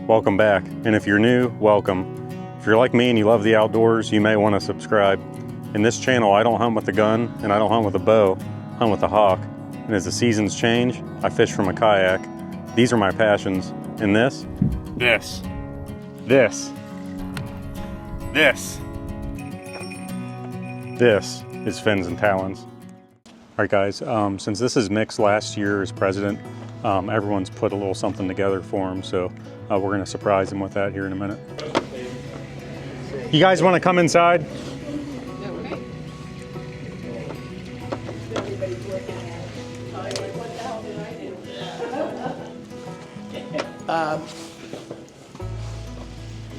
Welcome back, and if you're new, welcome. If you're like me and you love the outdoors, you may want to subscribe. In this channel, I don't hunt with a gun and I don't hunt with a bow, I hunt with a hawk. And as the seasons change, I fish from a kayak. These are my passions. And this is fins and talons. All right guys, since this is Mick's last year as president, everyone's put a little something together for him, so we're gonna surprise him with that here in a minute. You guys wanna come inside? You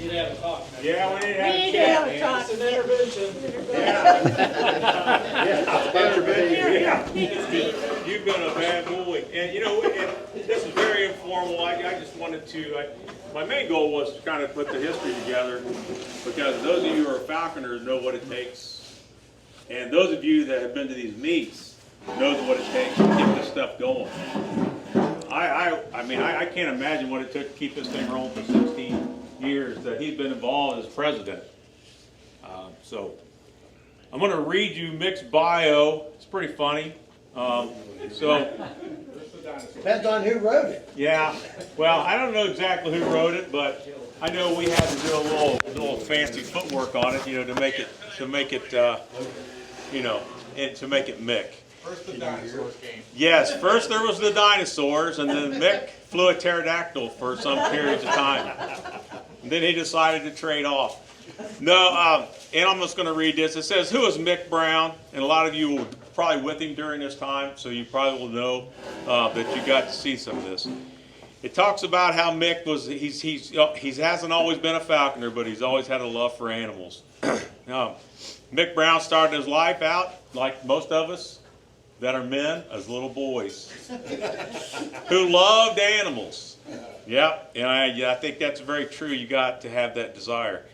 need to have a talk. Yeah, we need to have a talk. It's an intervention. You've been a bad boy. And you know, this is very informal. I just wanted to, my main goal was to kind of put the history together, because those of you who are falconers know what it takes. And those of you that have been to these meets knows what it takes to keep this stuff going. I mean, I can't imagine what it took to keep this thing rolling for 16 years that he's been involved as president. So I'm going to read you Mick's bio. It's pretty funny. Depends on who wrote it. Yeah, well, I don't know exactly who wrote it, but I know we had to do a little fancy footwork on it, you know, to make it you know, and to make it Mick. First the dinosaurs came. Yes, first there was the dinosaurs, and then Mick flew a pterodactyl for some periods of time. And then he decided to trade off. No, and I'm just going to read this. It says, "Who is Mick Brown?" And a lot of you were probably with him during this time, so you probably will know that you got to see some of this. It talks about how Mick was, he hasn't always been a falconer, but he's always had a love for animals. Mick Brown started his life out, like most of us that are men, as little boys who loved animals. Yep, and I think that's very true. You got to have that desire.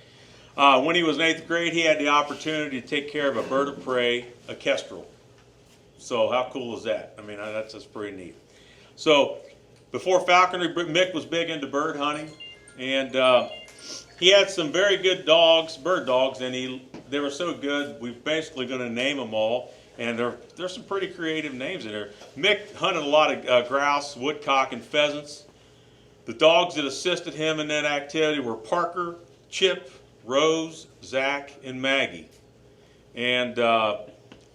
When he was in 8th grade, he had the opportunity to take care of a bird of prey, a kestrel. So how cool is that? I mean, that's pretty neat. So before falconry, Mick was big into bird hunting, and he had some very good dogs, bird dogs, and they were so good, we're basically going to name them all. And there's some pretty creative names in there. Mick hunted a lot of grouse, woodcock, and pheasants. The dogs that assisted him in that activity were Parker, Chip, Rose, Zach, and Maggie. And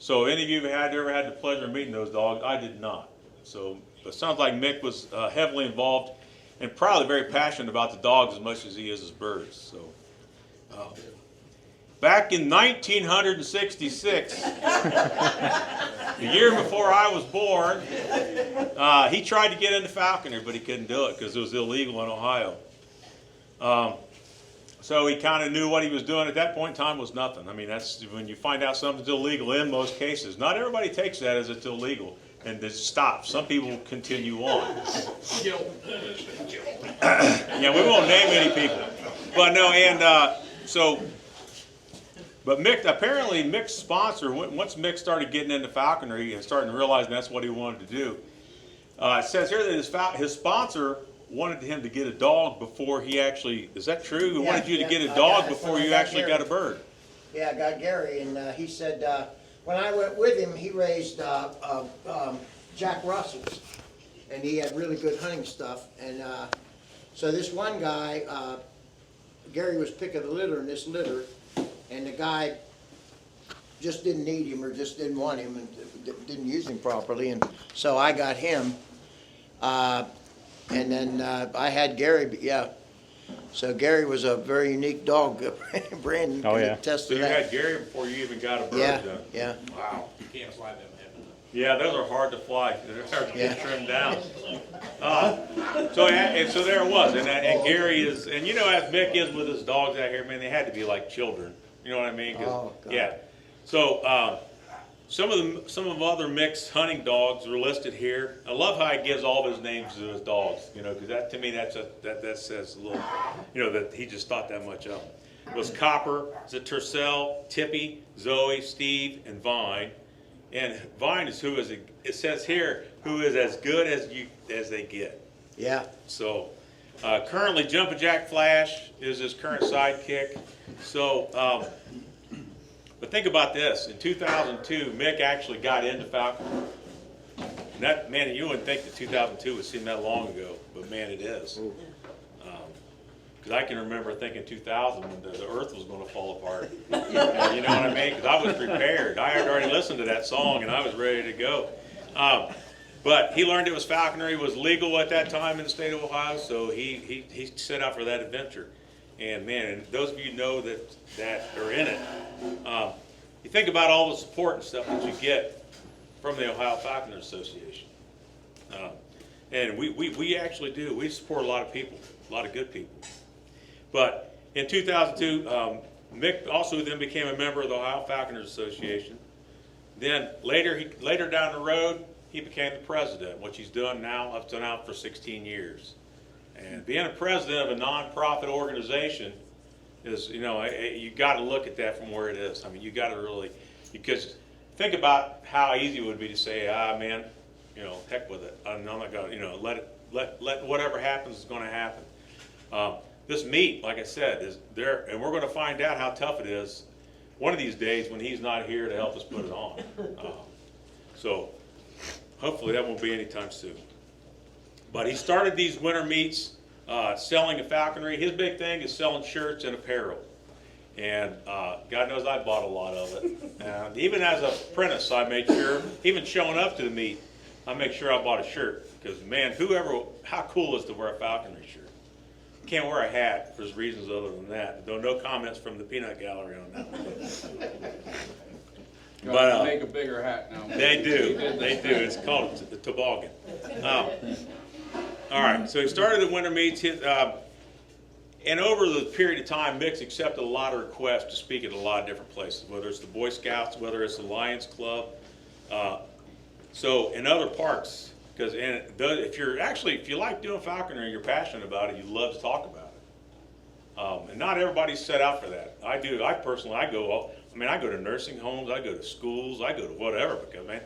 so any of you ever had the pleasure of meeting those dogs? I did not. So it sounds like Mick was heavily involved and probably very passionate about the dogs as much as he is his birds. So. Back in 1966, the year before I was born, he tried to get into falconry, but he couldn't do it because it was illegal in Ohio. So he kind of knew what he was doing at that point in time was nothing. I mean, that's when you find out something's illegal in most cases. Not everybody takes that as it's illegal and just stops. Some people continue on. Yeah, we won't name any people. But no, and but Mick, apparently Mick's sponsor, once Mick started getting into falconry and starting to realize that's what he wanted to do, it says here that his sponsor wanted him to get a dog before he actually, is that true? He wanted you to get a dog before you actually got a bird? Yeah, I got Gary, and he said, when I went with him, he raised Jack Russells, and he had really good hunting stuff. And so this one guy, Gary was picking a litter in this litter, and the guy just didn't need him or just didn't want him and didn't use him properly. And so I got him. And then I had Gary, yeah. So Gary was a very unique dog. Brandon can attest to that. So you had Gary before you even got a bird done? Yeah. Wow, you can't fly them heavy. Yeah, those are hard to fly. They're hard to get trimmed down. So there it was. And Gary is, and you know, as Mick is with his dogs out here, man, they had to be like children. You know what I mean? Yeah. So some of other Mick's hunting dogs are listed here. I love how he gives all of his names to his dogs. You know, because that to me that says a little, you know, that he just thought that much of them. It was Copper, Tercel, Tippy, Zoe, Steve, and Vine. And Vine is who is, it says here, who is as good as they get. Yeah. So Currently, Jumpin' Jack Flash is his current sidekick. So, but think about this. In 2002, Mick actually got into Falconry. And that, man, you wouldn't think that 2002 would seem that long ago, but man, it is. Because I can remember thinking 2000 when the earth was going to fall apart. You know what I mean? Because I was prepared. I had already listened to that song and I was ready to go. But he learned it was falconry was legal at that time in the state of Ohio, so he set out for that adventure. And man, and those of you know that are in it, you think about all the support and stuff that you get from the Ohio Falconer Association. And we actually do. We support a lot of people, a lot of good people. But in 2002, Mick also then became a member of the Ohio Falconers Association. Then later down the road, he became the president, which he's done now up to now for 16 years. And being a president of a nonprofit organization is, you know, you got to look at that from where it is. I mean, you got to really, because think about how easy it would be to say, man, you know, heck with it. I'm not going to, you know, let whatever happens is going to happen. This meet, like I said, is there, and we're going to find out how tough it is one of these days when he's not here to help us put it on. So hopefully that won't be anytime soon. But he started these winter meets selling a falconry. His big thing is selling shirts and apparel. And God knows I bought a lot of it. And even as an apprentice, I made sure, even showing up to the meet, I make sure I bought a shirt. Because man, how cool is to wear a falconry shirt? Can't wear a hat for reasons other than that. Though no comments from the peanut gallery on that one. But make a bigger hat now. They do. They do. It's called the toboggan. All right. So he started the winter meets. And over the period of time, Mick's accepted a lot of requests to speak at a lot of different places, whether it's the Boy Scouts, whether it's the Lions Club. So in other parks, because if you like doing falconry and you're passionate about it, you love to talk about it. And not everybody's set out for that. I do. I personally, I go to nursing homes, I go to schools, I go to whatever, because man,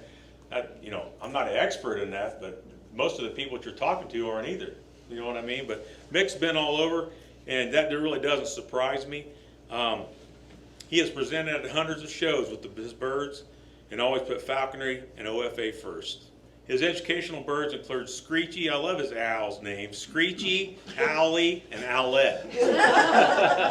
I'm not an expert in that, but most of the people that you're talking to aren't either. You know what I mean? But Mick's been all over, and that really doesn't surprise me. He has presented at hundreds of shows with his birds, and always put falconry and OFA first. His educational birds include Screechy, I love his owl's name, Screechy, Owlie, and Owlette.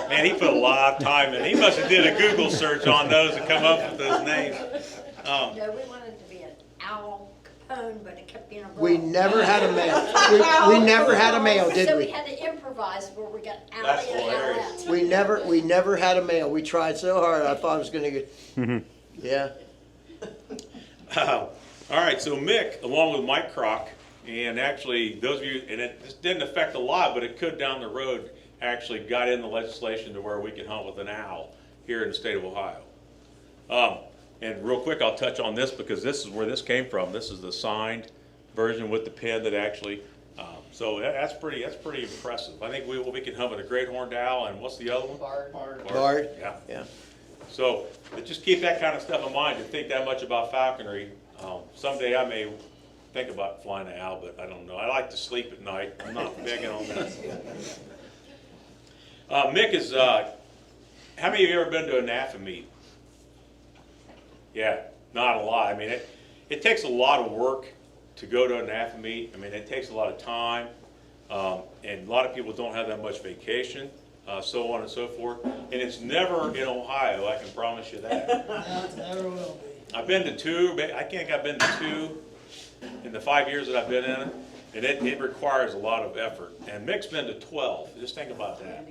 Man, he put a lot of time in. He must have did a Google search on those to come up with those names. No, we wanted to be an owl Capone, but it kept being a girl. We never had a male. We never had a male, So did we we? had to improvise where we got That's Owlie and hilarious. Owlette. We never had a male. We tried so hard. I thought I was going to get. Yeah. All right, so Mick, along with Mike Kroc, and actually those of you, and it just didn't affect a lot, but it could down the road, actually got in the legislation to where we can hunt with an owl here in the state of Ohio. And real quick, I'll touch on this because this is where this came from. This is the signed version with the pin that actually, so that's pretty impressive. I think we can hunt with a great horned owl, and what's the other one? Bard. Yeah. Yeah. So but just keep that kind of stuff in mind. To think that much about falconry. Someday I may think about flying an owl, but I don't know. I like to sleep at night. I'm not begging on that. Mick is, how many of you ever been to a NAFA meet? Yeah, not a lot. I mean, it takes a lot of work to go to a NAFA meet. I mean, it takes a lot of time, and a lot of people don't have that much vacation, so on and so forth. And it's never in Ohio, I can promise you that. No, it never will be. I've been to two, I think I've been to two in the 5 years that I've been in it, and it requires a lot of effort. And Mick's been to 12, just think about that.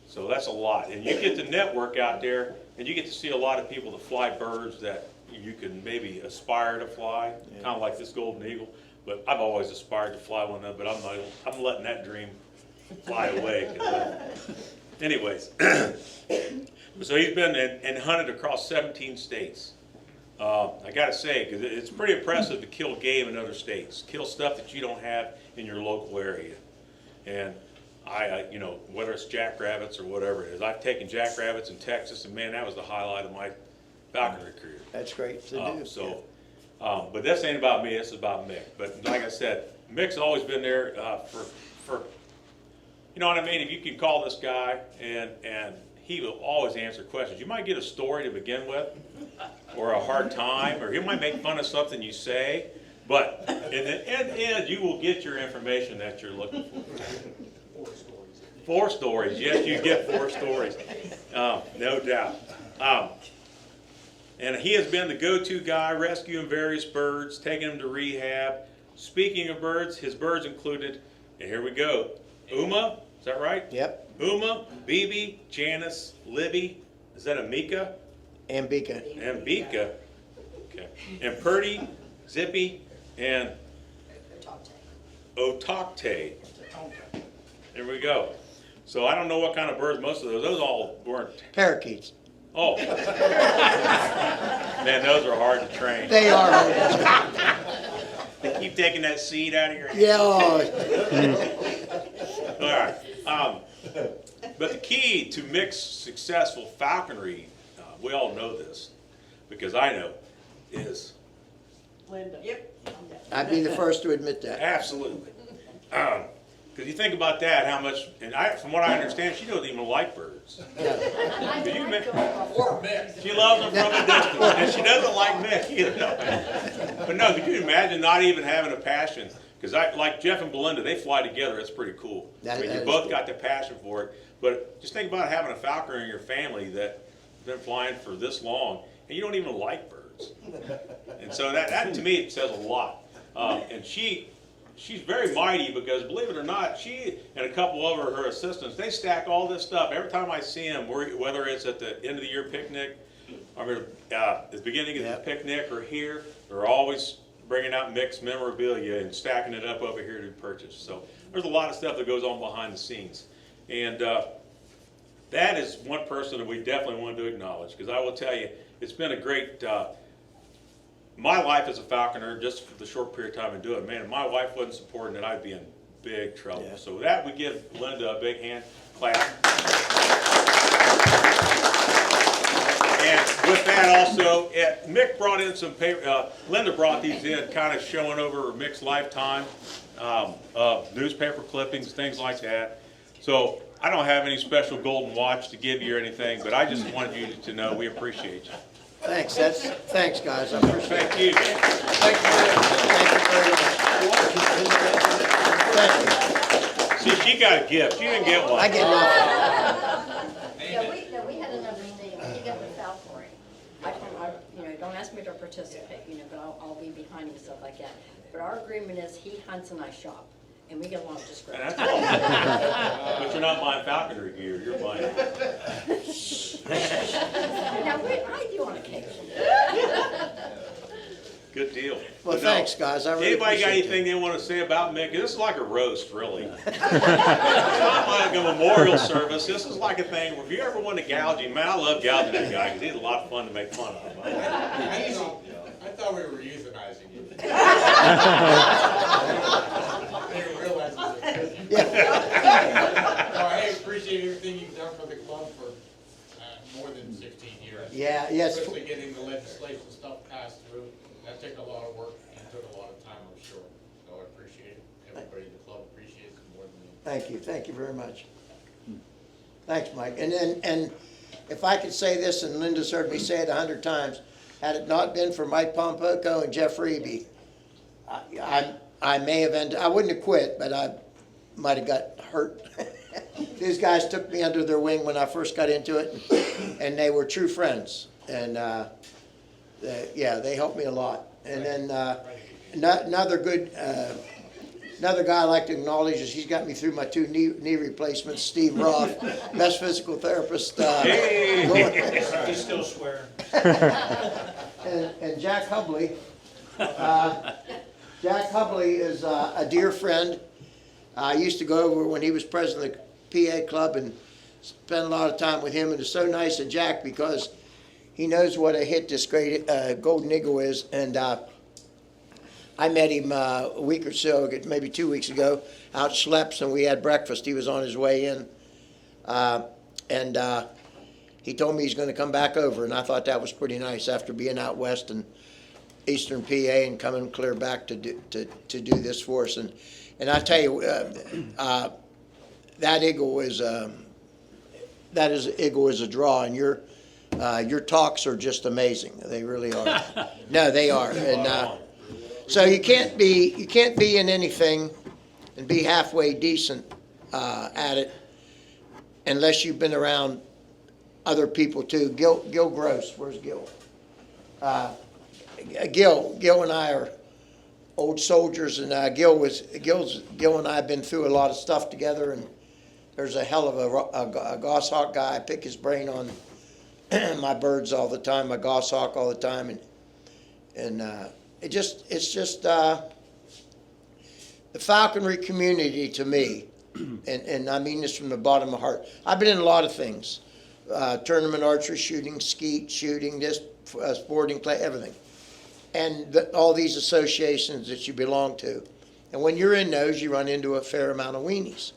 So that's a lot. And you get to network out there, and you get to see a lot of people that fly birds that you can maybe aspire to fly, kind of like this golden eagle. But I've always aspired to fly one of them, but I'm letting that dream fly away. Anyways. So he's been and hunted across 17 states. I got to say, because it's pretty impressive to kill game in other states, kill stuff that you don't have in your local area. And whether it's jackrabbits or whatever it is, I've taken jackrabbits in Texas, and man, that was the highlight of my falconry career. That's great to do. But this ain't about me. This is about Mick. But like I said, Mick's always been there for, you know what I mean? If you can call this guy and he will always answer questions. You might get a story to begin with, or a hard time, or he might make fun of something you say, but in the end, you will get your information that you're looking for. 4 stories. Yes, you get 4 stories. No doubt. And he has been the go-to guy, rescuing various birds, taking them to rehab. Speaking of birds, his birds included, and here we go, Uma, is that right? Yep. Uma, Bibi, Janice, Libby, is that Amika? Ambika. Ambika. Okay. And Purdy, Zippy, and Otokte. There we go. So I don't know what kind of birds most of those all weren't. Parakeets. Oh. Man, those are hard to train. They are. They keep taking that seed out of your hand. Yeah. Oh. All right. But the key to Mick's successful falconry, we all know this, because I know, is Linda. Yep. I'd be the first to admit that. absolutely. Because you think about that, how much, and from what I understand, she doesn't even like birds. Could you imagine? Or Mick. She loves them from a distance, and she doesn't like Mick either. No. But no, could you imagine not even having a passion? Because like Jeff and Belinda, they fly together. It's pretty cool. I mean, you both got the passion for it. But just think about having a falconer in your family that's been flying for this long, and you don't even like birds. And so that to me, it says a lot. And she's very mighty, because believe it or not, she and a couple of her assistants, they stack all this stuff. Every time I see them, whether it's at the end of the year picnic, or at the beginning of the picnic, or here, they're always bringing out Mick's memorabilia and stacking it up over here to purchase. So there's a lot of stuff that goes on behind the scenes. And that is one person that we definitely want to acknowledge, because I will tell you, it's been a great, my life as a falconer, just for the short period of time I do it, man, if my wife wasn't supporting it, I'd be in big trouble. Yeah. So with that, we give Linda a big hand clap. And with that also, Mick brought in some paper, Linda brought these in, kind of showing over Mick's lifetime, newspaper clippings, things like that. So I don't have any special golden watch to give you or anything, but I just wanted you to know we appreciate you. Thanks. Thanks, guys. I appreciate it. Thank you. Thank you very much. Thank you. See, she got a gift. You didn't get one. I get nothing. Yeah, we had an understanding, when you get the Falconry, don't ask me to participate, but I'll be behind him and stuff like that. But our agreement is he hunts and I shop, and we get along just great. And that's all. But you're not buying falconry gear. You're buying. Now, I do on occasion. Good deal. Well, thanks, guys. I really Anybody got appreciate anything they want to say about Mick? This is like a roast, really. It's not like a memorial service. This is like a thing where if you ever want to gouge him, man, I love gouging that guy because he's a lot of fun to make fun of. I thought we were euthanizing you. I didn't realize it. Yeah. No, I appreciate everything you've done for the club for more than 16 years. Yeah, yes. Especially getting the legislation stuff passed through. That took a lot of work and took a lot of time, I'm sure. So I appreciate it. Everybody in the club appreciates it more than me. Thank you. Thank you very much. Thanks, Mike. And if I could say this, and Linda's heard me say it 100 times, had it not been for Mike Pompoco and Jeff Reeby, I may have ended, I wouldn't have quit, but I might have got hurt. These guys took me under their wing when I first got into it, and they were true friends. And yeah, they helped me a lot. And then another guy I'd like to acknowledge is he's got me through my 2 knee replacements. Steve Roth, best physical therapist. He's still swearing. And Jack Hubley. Jack Hubley is a dear friend. I used to go over when he was president of the PA club and spend a lot of time with him. And it's so nice of Jack because he knows what a hit this great golden eagle is. And I met him a week or so, maybe 2 weeks ago, out Schleps, and we had breakfast. He was on his way in. And he told me he's going to come back over, and I thought that was pretty nice after being out west and eastern PA and coming clear back to do this for us. And And I tell you, that eagle is a draw, and your talks are just amazing. They really are. No, they are. And so you can't be in anything and be halfway decent at it unless you've been around other people too. Gil Gross, where's Gil? Gil and I are old soldiers, and Gil and I have been through a lot of stuff together, and there's a hell of a goshawk guy. I pick his brain on my birds all the time, my goshawk all the time, and it's just the falconry community to me, and I mean this from the bottom of my heart. I've been in a lot of things, tournament archery, shooting, skeet shooting, this sporting play, everything, and all these associations that you belong to, and when you're in those, you run into a fair amount of weenies.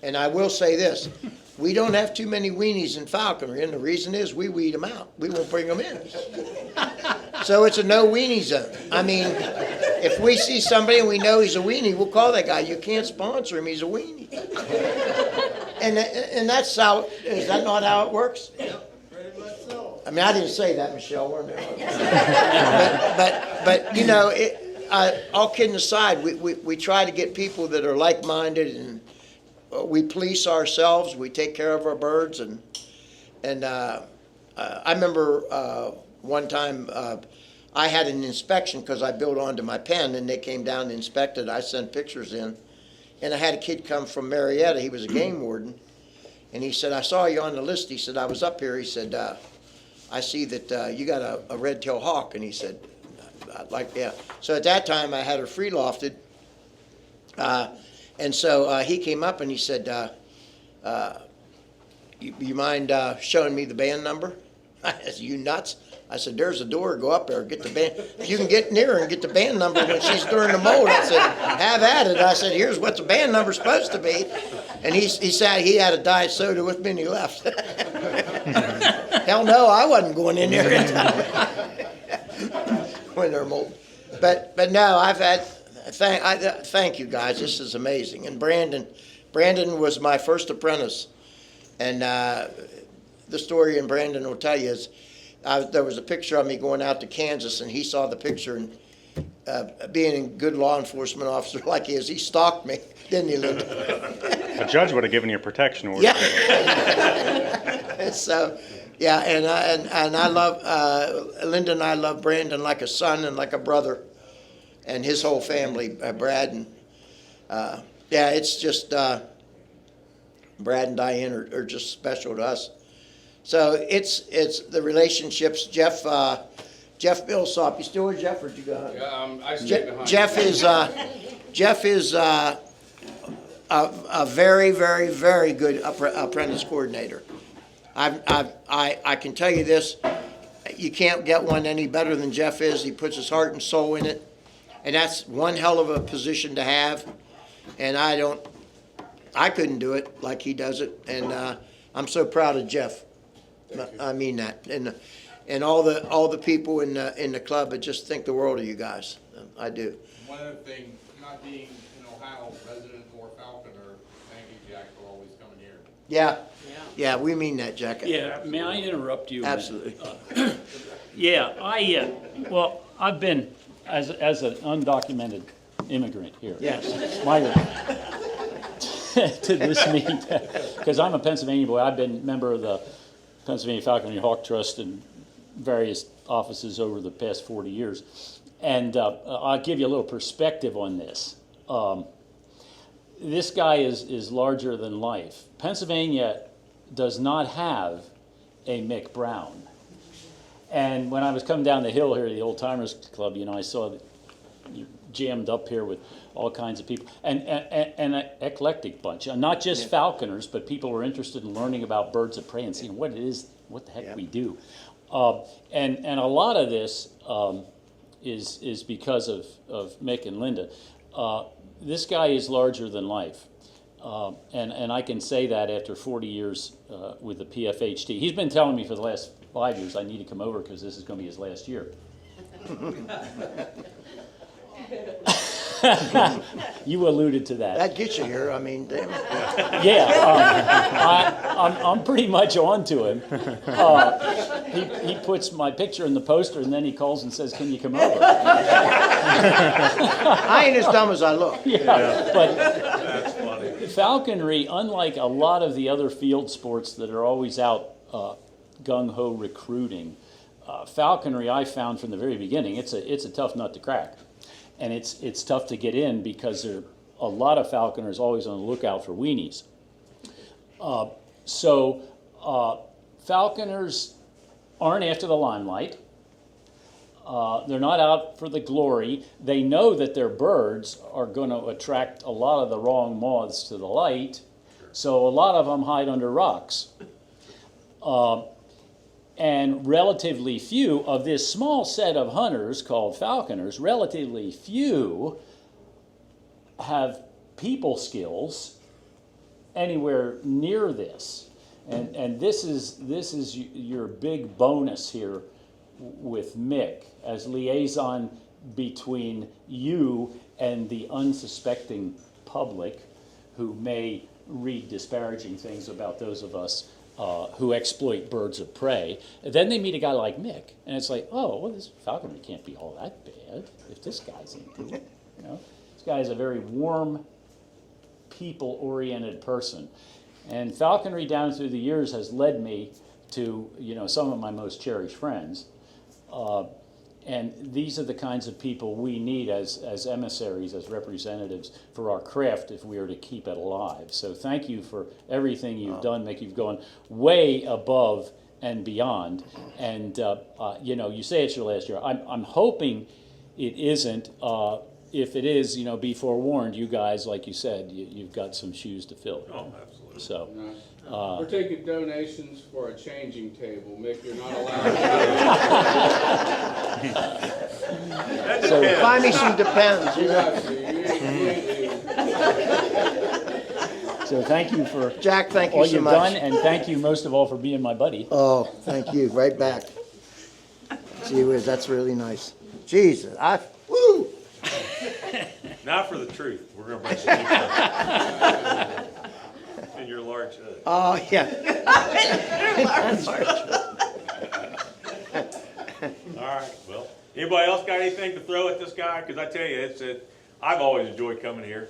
And I will say this, we don't have too many weenies in falconry, and the reason is we weed them out. We won't bring them in. So it's a no weenie zone. I mean, if we see somebody and we know he's a weenie, we'll call that guy. You can't sponsor him, he's a weenie. And that's how, is that not how it works? Pretty much so. I mean, I didn't say that, Michelle, weren't but you know, all kidding aside, we try to get people that are like-minded, and we police ourselves. We take care of our birds, and I remember one time I had an inspection because I built onto my pen, and they came down and inspected. I sent pictures in, and I had a kid come from Marietta. He was a game warden, and he said, "I saw you on the list." He said, "I was up here." He said, "I see that you got a red-tailed hawk," and he said, "I'd like, yeah." So at that time, I had her free lofted. And so he came up and he said, you mind showing me the band number? I said, "You nuts?" I said, "There's a door, go up there, get the band. If you can get near her and get the band number when she's during the mold." I said, "Have at it." I said, "Here's what the band number's supposed to be." And he said he had a diet soda with me and he left. Hell no, I wasn't going in there when they're mold. But no, I've had, thank you guys, this is amazing. And Brandon was my first apprentice. And the story, and Brandon will tell you, is there was a picture of me going out to Kansas, and he saw the picture, and being a good law enforcement officer like he is, he stalked me, didn't he, Linda? A judge would have given you a protection order. Yeah. So, yeah, and I love, Linda and I love Brandon like a son and like a brother, and his whole family, Brad, and yeah, it's just, Brad and Diane are just special to us. So it's the relationships. Jeff Millsop, you still with Jeff, or did you go? Yeah, I stay behind. Jeff is a very, very, very good apprentice coordinator. I can tell you this, you can't get one any better than Jeff is. He puts his heart and soul in it, and that's one hell of a position to have. And I couldn't do it like he does it, and I'm so proud of Jeff. I mean that, and all the people in the club, I just think the world of you guys. I do. One other thing, not being an Ohio resident or Falconer, thank you, Jack, for always coming here. Yeah, we mean that, Jack. Yeah, may I interrupt you? Absolutely. Yeah, well, I've been, as an undocumented immigrant here. Yes. Migrant. To this meeting, because I'm a Pennsylvania boy. I've been a member of the Pennsylvania Falconry Hawk Trust in various offices over the past 40 years. And I'll give you a little perspective on this. This guy is larger than life. Pennsylvania does not have a Mick Brown. And when I was coming down the hill here at the Old Timers Club, I saw that you jammed up here with all kinds of people, and an eclectic bunch, not just falconers, but people who are interested in learning about birds of prey and seeing what it is, what the heck we do. And a lot of this is because of Mick and Linda. This guy is larger than life. And I can say that after 40 years with the PFHT. He's been telling me for the last 5 years I need to come over because this is going to be his last year. You alluded to that. That gets you here, I mean, damn. Yeah, I'm pretty much on to him. He puts my picture in the poster and then he calls and says, "Can you come over?" I ain't as dumb as I look. Yeah, but That's funny. falconry, unlike a lot of the other field sports that are always out gung-ho recruiting, falconry I found from the very beginning, it's a tough nut to crack. And it's tough to get in because there are a lot of falconers always on the lookout for weenies. So falconers aren't after the limelight. They're not out for the glory. They know that their birds are going to attract a lot of the wrong moths to the light, so a lot of them hide under rocks. And relatively few of this small set of hunters called falconers, relatively few have people skills anywhere near this. And this is your big bonus here with Mick as liaison between you and the unsuspecting public who may read disparaging things about those of us who exploit birds of prey. And then they meet a guy like Mick, and it's like, oh, well, this falconry can't be all that bad if this guy's into it. You know, this guy is a very warm, people-oriented person. And falconry down through the years has led me to, some of my most cherished friends. And these are the kinds of people we need as emissaries, as representatives for our craft if we are to keep it alive. So thank you for everything you've done, Mick. You've gone way above and beyond. And, you say it's your last year. I'm hoping it isn't. If it is, be forewarned, you guys, like you said, you've got some shoes to fill. Oh, absolutely. So. We're taking donations for a changing table. Mick, you're not allowed to. So, Buy me some Depends, You have to. so thank you for Jack, thank you all so you've much. done, and thank you most of all for being my buddy. Oh, thank you, right back. Gee whiz, that's really nice. Jesus, woo! Now for the truth. We're going to bring some people in your large hood. Oh, yeah. All right, well, anybody else got anything to throw at this guy? Because I tell you, I've always enjoyed coming here.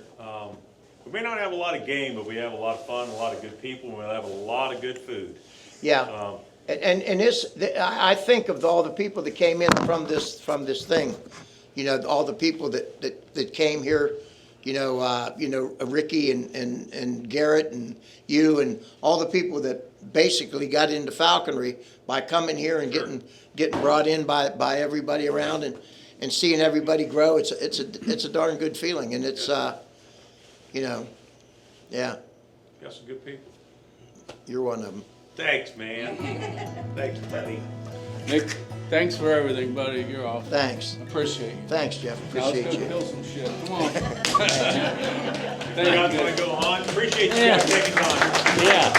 We may not have a lot of game, but we have a lot of fun, a lot of good people, and we have a lot of good food. Yeah. And I think of all the people that came in from this thing, all the people that came here, Ricky and Garrett and you and all the people that basically got into falconry by coming here and getting brought in by everybody around and seeing everybody grow. It's a darn good feeling, and it's yeah. Got some good people. You're one of them. Thanks, man. Thanks, buddy. Mick, thanks for everything, buddy. You're off. Thanks. Appreciate you. Thanks, Jeff. Now let's Appreciate go you. kill some shit. Come on. You Thank guys you. want to go on? Appreciate you Yeah. guys taking time. Yeah.